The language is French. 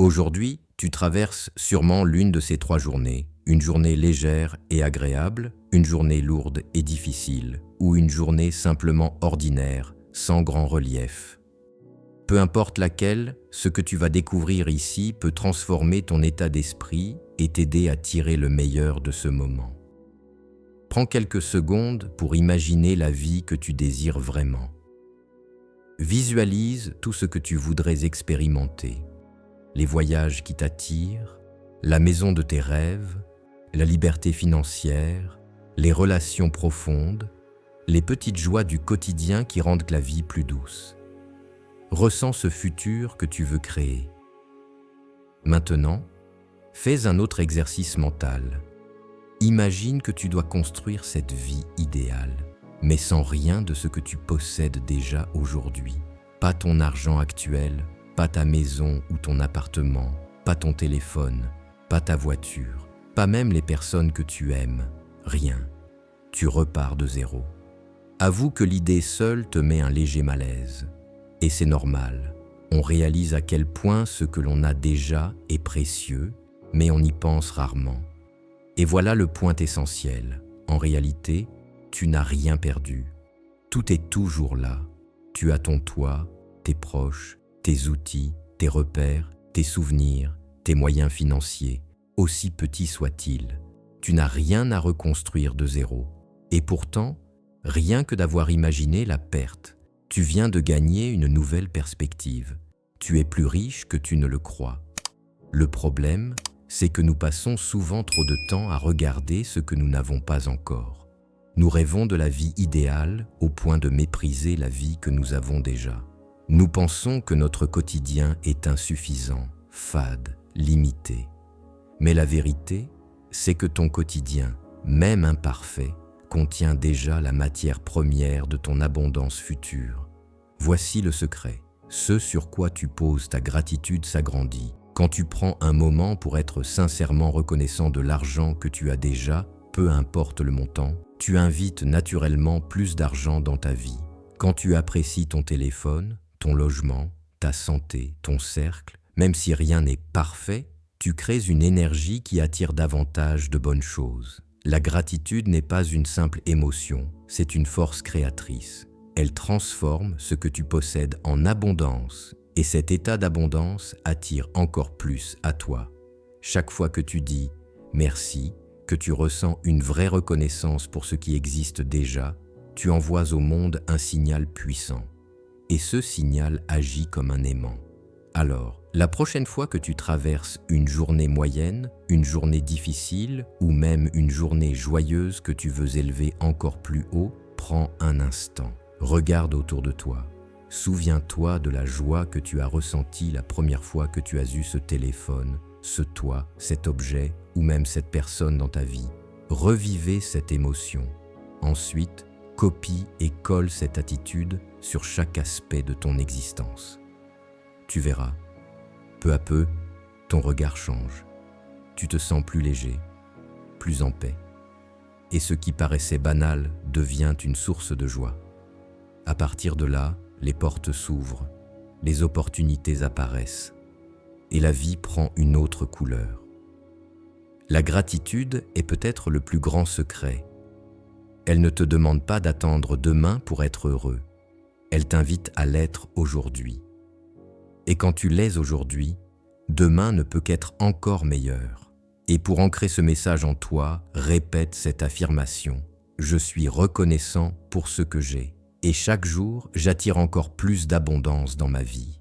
Aujourd'hui, tu traverses sûrement l'une de ces 3 journées, une journée légère et agréable, une journée lourde et difficile, ou une journée simplement ordinaire, sans grand relief. Peu importe laquelle, ce que tu vas découvrir ici peut transformer ton état d'esprit et t'aider à tirer le meilleur de ce moment. Prends quelques secondes pour imaginer la vie que tu désires vraiment. Visualise tout ce que tu voudrais expérimenter. Les voyages qui t'attirent, la maison de tes rêves, la liberté financière, les relations profondes, les petites joies du quotidien qui rendent la vie plus douce. Ressens ce futur que tu veux créer. Maintenant, fais un autre exercice mental. Imagine que tu dois construire cette vie idéale, mais sans rien de ce que tu possèdes déjà aujourd'hui. Pas ton argent actuel, pas ta maison ou ton appartement, pas ton téléphone, pas ta voiture, pas même les personnes que tu aimes, rien. Tu repars de zéro. Avoue que l'idée seule te met un léger malaise. Et c'est normal, on réalise à quel point ce que l'on a déjà est précieux, mais on y pense rarement. Et voilà le point essentiel. En réalité, tu n'as rien perdu. Tout est toujours là. Tu as ton toit, tes proches, tes outils, tes repères, tes souvenirs, tes moyens financiers, aussi petits soient-ils. Tu n'as rien à reconstruire de zéro. Et pourtant, rien que d'avoir imaginé la perte, tu viens de gagner une nouvelle perspective. Tu es plus riche que tu ne le crois. Le problème, c'est que nous passons souvent trop de temps à regarder ce que nous n'avons pas encore. Nous rêvons de la vie idéale au point de mépriser la vie que nous avons déjà. Nous pensons que notre quotidien est insuffisant, fade, limité. Mais la vérité, c'est que ton quotidien, même imparfait, contient déjà la matière première de ton abondance future. Voici le secret. Ce sur quoi tu poses ta gratitude s'agrandit. Quand tu prends un moment pour être sincèrement reconnaissant de l'argent que tu as déjà, peu importe le montant, tu invites naturellement plus d'argent dans ta vie. Quand tu apprécies ton téléphone, ton logement, ta santé, ton cercle, même si rien n'est parfait, tu crées une énergie qui attire davantage de bonnes choses. La gratitude n'est pas une simple émotion, c'est une force créatrice. Elle transforme ce que tu possèdes en abondance, et cet état d'abondance attire encore plus à toi. Chaque fois que tu dis « merci », que tu ressens une vraie reconnaissance pour ce qui existe déjà, tu envoies au monde un signal puissant. Et ce signal agit comme un aimant. Alors, la prochaine fois que tu traverses une journée moyenne, une journée difficile ou même une journée joyeuse que tu veux élever encore plus haut, prends un instant. Regarde autour de toi. Souviens-toi de la joie que tu as ressentie la première fois que tu as eu ce téléphone, ce toit, cet objet ou même cette personne dans ta vie. Revivez cette émotion. Ensuite, copie et colle cette attitude sur chaque aspect de ton existence. Tu verras, peu à peu, ton regard change. Tu te sens plus léger, plus en paix. Et ce qui paraissait banal devient une source de joie. À partir de là, les portes s'ouvrent, les opportunités apparaissent, et la vie prend une autre couleur. La gratitude est peut-être le plus grand secret. Elle ne te demande pas d'attendre demain pour être heureux. Elle t'invite à l'être aujourd'hui. Et quand tu l'es aujourd'hui, demain ne peut qu'être encore meilleur. Et pour ancrer ce message en toi, répète cette affirmation. Je suis reconnaissant pour ce que j'ai. Et chaque jour, j'attire encore plus d'abondance dans ma vie.